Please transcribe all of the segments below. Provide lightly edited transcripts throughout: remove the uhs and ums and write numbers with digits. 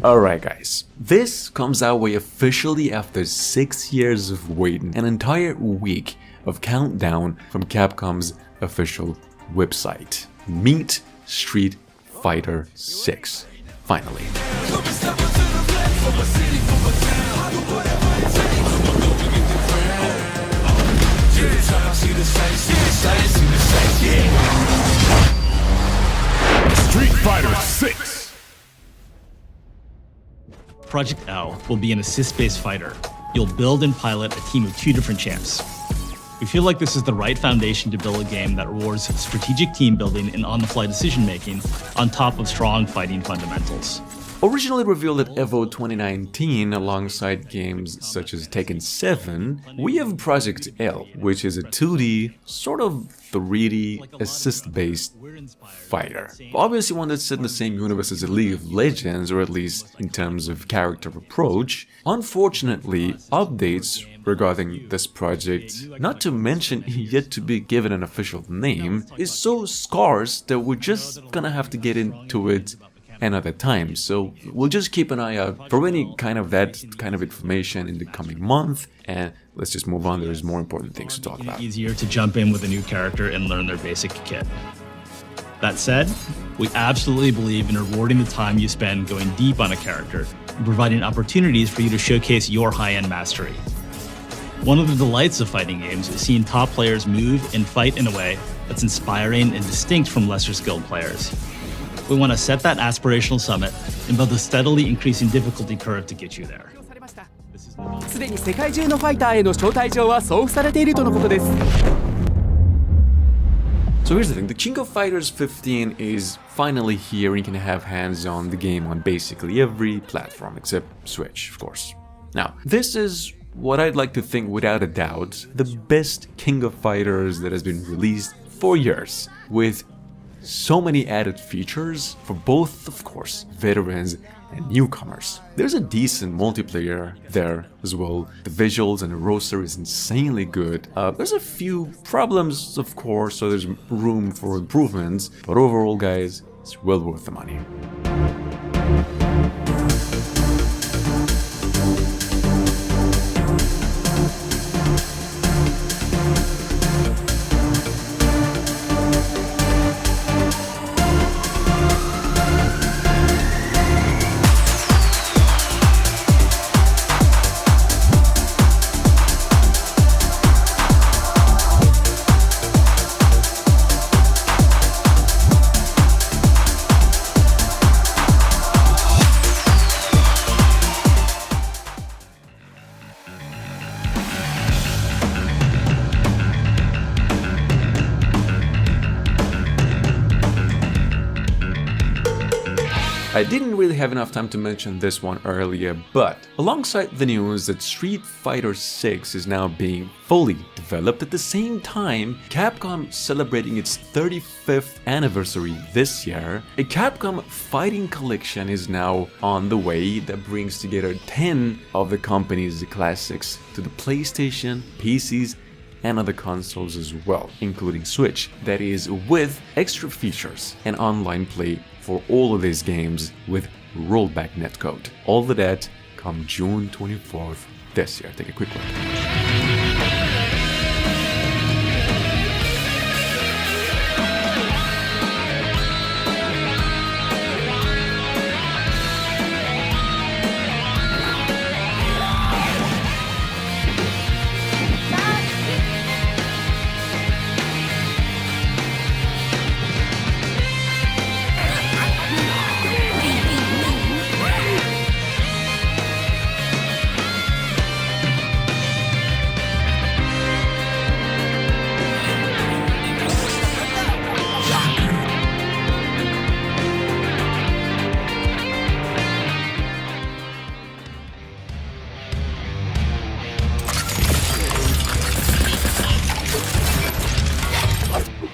Alright guys, this comes our way officially after 6 years of waiting, an entire week of countdown from Capcom's official website. Meet Street Fighter 6. Finally. Street Fighter 6. Project L will be an assist-based fighter. You'll build and pilot a team of 2 different champs. We feel like this is the right foundation to build a game that rewards strategic team building and on-the-fly decision-making on top of strong fighting fundamentals. Originally revealed at EVO 2019 alongside games such as Tekken 7, we have Project L, which is a 2D, sort of 3D, assist-based fighter. Obviously one that's set in the same universe as a League of Legends, or at least in terms of character approach. Unfortunately, updates regarding this project, not to mention yet to be given an official name, is so scarce that we're just gonna have to get into it another time, so we'll just keep an eye out for any kind of information in the coming month, and let's just move on. There's more important things to talk about. Easier to jump in with a new character and learn their basic kit. That said, we absolutely believe in rewarding the time you spend going deep on a character and providing opportunities for you to showcase your high-end mastery. One of the delights of fighting games is seeing top players move and fight in a way that's inspiring and distinct from lesser skilled players. We want to set that aspirational summit and build a steadily increasing difficulty curve to get you there. すでに世界中のファイターへの招待状は送付されているとのことです。 So here's the thing, the King of Fighters 15 is finally here and you can have hands on the game on basically every platform except Switch, of course. Now, this is what I'd like to think without a doubt the best King of Fighters that has been released for years, with so many added features for both, of course, veterans and newcomers. There's a decent multiplayer there as well. The visuals and the roster is insanely good. There's a few problems, of course, so there's room for improvements, but overall, guys, it's well worth the money. I didn't really have enough time to mention this one earlier, but alongside the news that Street Fighter 6 is now being fully developed, at the same time, Capcom celebrating its 35th anniversary this year, a Capcom Fighting Collection is now on the way that brings together 10 of the company's classics to the PlayStation, PCs, and other consoles as well, including Switch, that is with extra features and online play for all of these games with rollback netcode. All of that come June 24th this year. Take a quick look.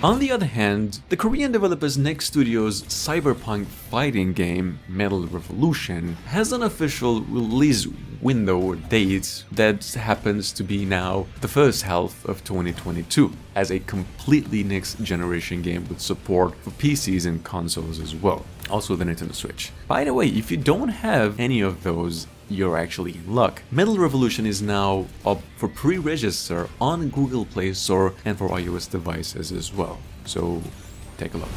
On the other hand, the Korean developer's Next Studios cyberpunk fighting game Metal Revolution has an official release window or date that happens to be now the first half of 2022, as a completely next generation game with support for PCs and consoles as well, also the Nintendo Switch. By the way, if you don't have any of those, you're actually in luck. Metal Revolution is now up for pre-register on Google Play Store and for iOS devices as well, so take a look.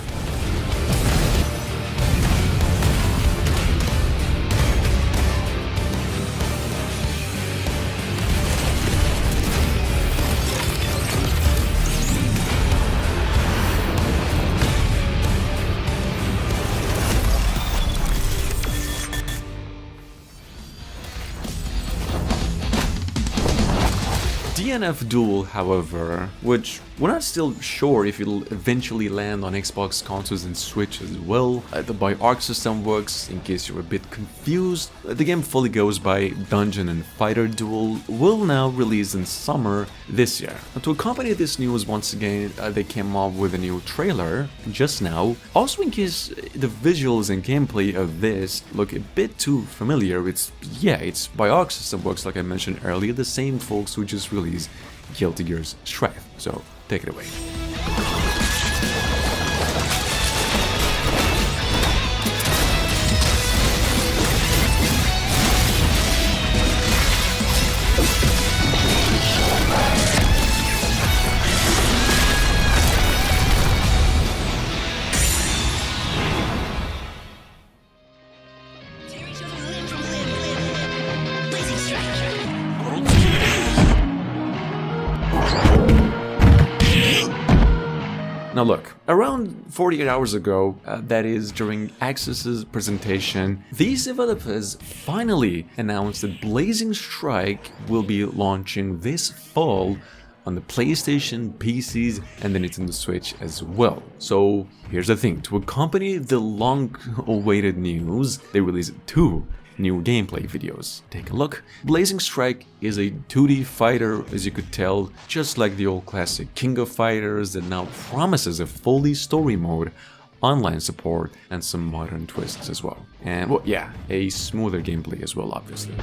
DNF Duel, however, which we're not still sure if it'll eventually land on Xbox consoles and Switch as well. The by Arc system works, in case you're a bit confused. The game fully goes by Dungeon and Fighter Duel, will now release in summer this year. And to accompany this news, once again, they came up with a new trailer just now. Also, in case the visuals and gameplay of this look a bit too familiar, it's by Arc system works, like I mentioned earlier, the same folks who just released Guilty Gear's Strife. So take it away. Now look, around 48 hours ago, that is during Access's presentation, these developers finally announced that Blazing Strike will be launching this fall on the PlayStation, PCs, and the Nintendo Switch as well. So here's the thing, to accompany the long-awaited news, they released 2 new gameplay videos. Take a look. Blazing Strike is a 2D fighter, as you could tell, just like the old classic King of Fighters, that now promises a fully story mode, online support, and some modern twists as well. And well, yeah, a smoother gameplay as well, obviously.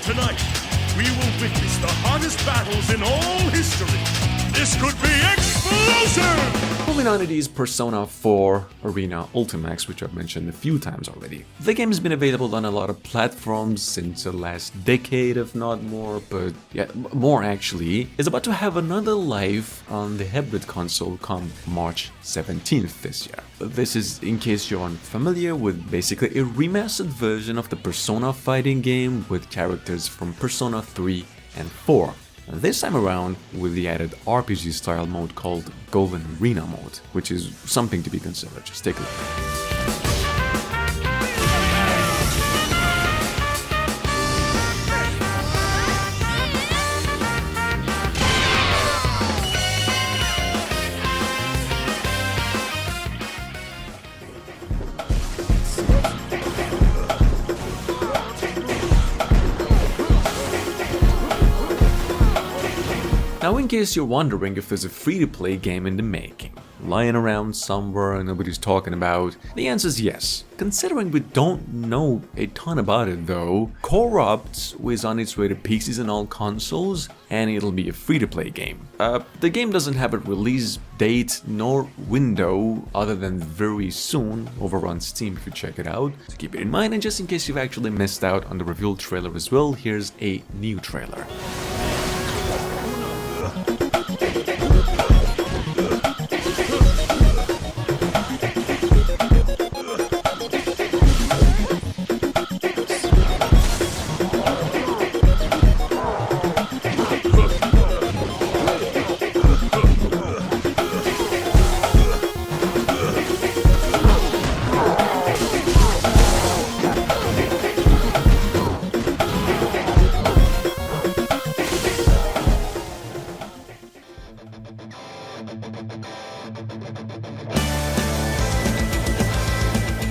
Tonight, we will witness the hottest battles in all history. This could be explosive! Moving on to these Persona 4 Arena Ultimax, which I've mentioned a few times already. The game has been available on a lot of platforms since the last decade, if not more, but yeah, more actually, is about to have another life on the hybrid console come March 17th this year. This is in case you're unfamiliar with basically a remastered version of the Persona fighting game with characters from Persona 3 and 4. This time around with the added RPG style mode called Golden Arena mode, which is something to be considered. Just take a look. Now, in case you're wondering if there's a free-to-play game in the making, lying around somewhere and nobody's talking about? The answer is yes. Considering we don't know a ton about it though, Corrupt is on its way to PCs and all consoles, and it'll be a free-to-play game. The game doesn't have a release date nor window other than very soon over on Steam if you check it out. So keep it in mind, and just in case you've actually missed out on the reveal trailer as well, here's a new trailer.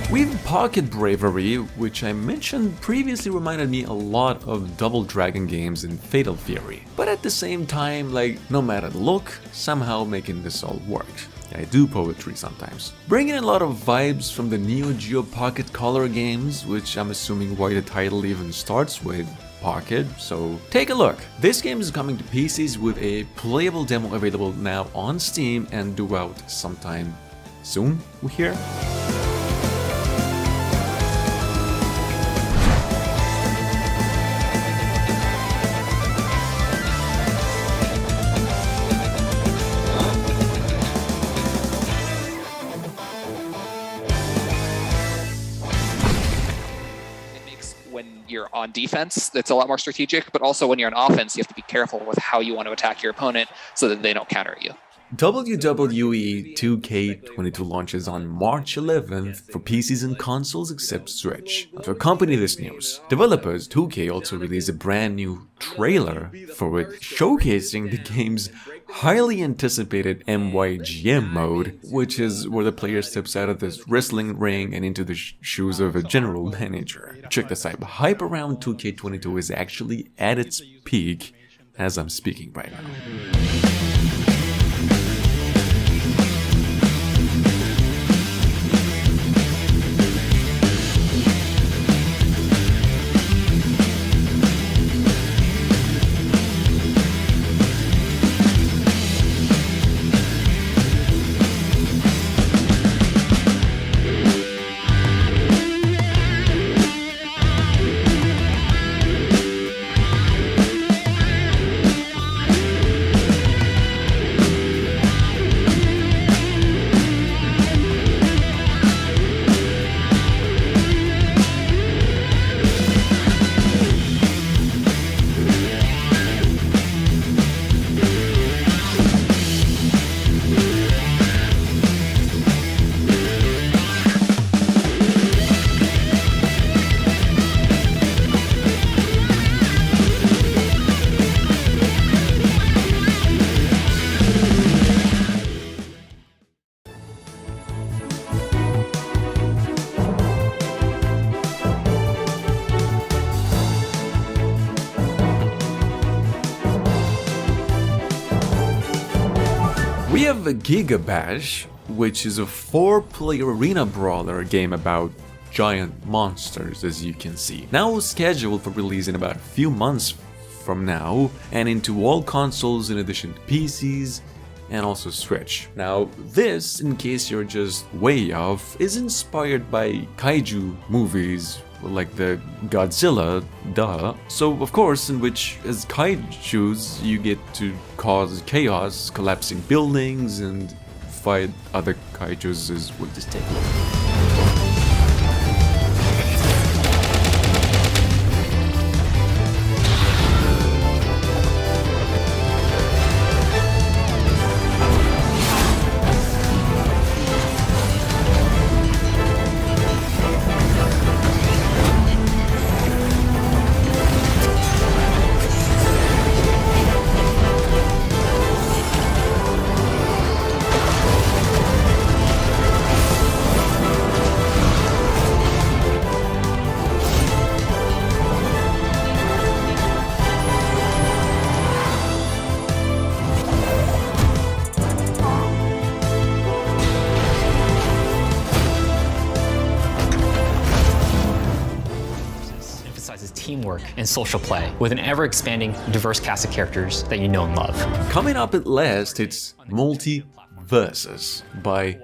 With Pocket Bravery, which I mentioned previously, reminded me a lot of Double Dragon games and Fatal Fury. But at the same time, like, no matter the look, somehow making this all work. I do poetry sometimes. Bringing a lot of vibes from the Neo Geo Pocket Color games, which I'm assuming why the title even starts with Pocket, so take a look. This game is coming to PCs with a playable demo available now on Steam and due out sometime soon, we hear. When you're on defense, it's a lot more strategic, but also when you're on offense, you have to be careful with how you want to attack your opponent so that they don't counter you. WWE 2K22 launches on March 11th for PCs and consoles except Switch. To accompany this news, developers 2K also released a brand new trailer for it, showcasing the game's highly anticipated MYGM mode, which is where the player steps out of this wrestling ring and into the shoes of a general manager. Check this out, hype around 2K22 is actually at its peak as I'm speaking right now. We have a Giga Bash, which is a 4-player arena brawler game about giant monsters, as you can see. Now scheduled for release in about a few months from now, and into all consoles in addition to PCs and also Switch. Now this, in case you're just way off, is inspired by kaiju movies like the Godzilla, duh. So of course, in which as kaijus you get to cause chaos, collapsing buildings and fight other kaijus as well. Just take a look. teamwork and social play with an ever-expanding, diverse cast of characters that you know and love. Coming up at last, it's Multiversus by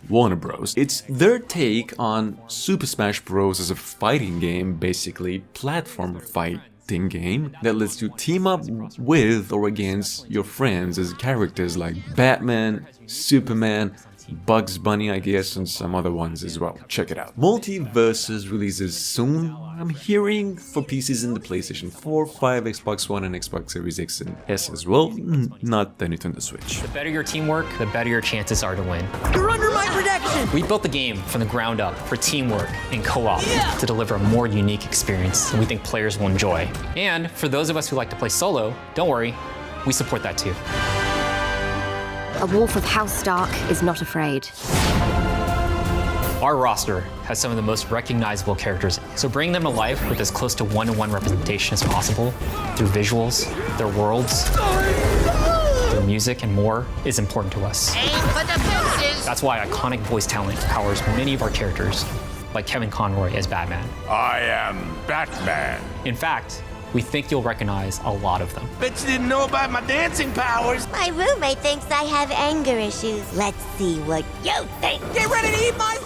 Warner Bros. It's their take on Super Smash Bros. As a fighting game, basically platform fighting game that lets you team up with or against your friends as characters like Batman, Superman, Bugs Bunny, I guess, and some other ones as well. Check it out. Multiversus releases soon, I'm hearing, for PCs in the PlayStation 4, 5, Xbox One, and Xbox Series X and S as well, not the Nintendo Switch. The better your teamwork, the better your chances are to win. You're under my protection! We built the game from the ground up for teamwork and co-op to deliver a more unique experience that we think players will enjoy. And for those of us who like to play solo, don't worry, we support that too. A wolf of House Stark is not afraid. Our roster has some of the most recognizable characters, so bring them to life with as close to one-to-one representation as possible through visuals, their worlds, their music, and more is important to us. That's why iconic voice talent powers many of our characters, like Kevin Conroy as Batman. I am Batman. In fact, we think you'll recognize a lot of them. Bet you didn't know about my dancing powers. My roommate thinks I have anger issues. Let's see what you think. Get ready to eat my